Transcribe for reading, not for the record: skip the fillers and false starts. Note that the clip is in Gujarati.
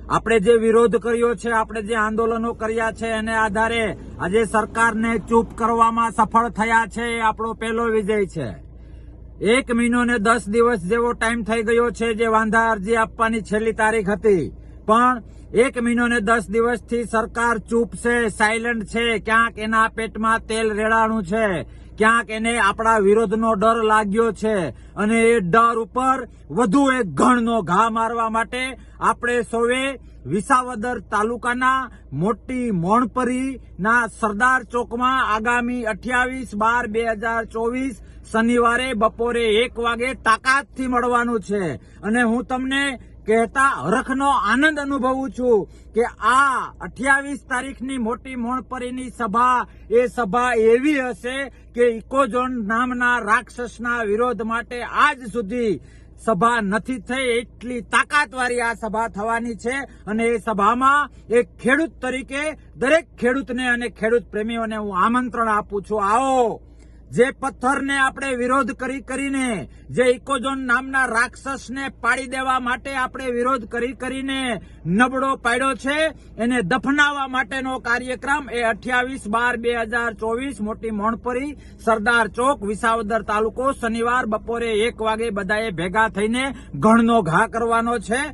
આપણે જે વિરોધ કર્યો છે, આપણે જે આંદોલનો કર્યા છે, એને આધારે આજે સરકારને ચૂપ કરવામાં સફળ થયા છે. એ આપણો પહેલો વિજય છે. 1 મહિનો ને 10 દિવસ જેવો ટાઈમ થઈ ગયો છે, જે વાંધા અરજી આપવાની છેલ્લી તારીખ હતી, પણ 1 મહિનો ને 10 દિવસથી સરકાર ચૂપ છે, સાયલન્ટ છે. ક્યાંક એના પેટમાં તેલ રેડાણું છે, ક્યાંક એને આપણા વિરોધનો ડર લાગ્યો છે, અને એ ડર ઉપર વધુ એક ઘણનો ઘા મારવા માટે આપણે સૌએ વિસાવદર તાલુકાના મોટી મોણપરીના સરદાર ચોકમાં આગામી 28/12/2024 શનિવારે બપોરે 1 વાગે તાકાતથી મળવાનું છે. અને હું તમને કહેતા હરખનો આનંદ અનુભવું છું કે આ 28 તારીખની મોટી મોણપરીની સભા, એ સભા એવી હશે કે ઇકોઝોન નામના રાક્ષસના વિરોધ માટે આજ સુધી સભા નથી થઈ, એટલી તાકાતવાળી આ સભા થવાની છે. અને એ સભામાં એક ખેડૂત તરીકે દરેક ખેડૂતને અને ખેડૂત પ્રેમીઓને હું આમંત્રણ આપું છું, આવો. જે પથ્થરને આપણે વિરોધ કરીને, જે ઇકોઝોન નામના રાક્ષસને પાડી દેવા માટે આપણે વિરોધ કરીને નબળો પાડ્યો છે, એને દફનાવવા માટેનો કાર્યક્રમ એ 28/12/2024 મોટી મોણપરી સરદાર ચોક વિસાવદર તાલુકો શનિવાર બપોરે 1 વાગે બધાએ ભેગા થઈને ઘણનો ઘા કરવાનો છે.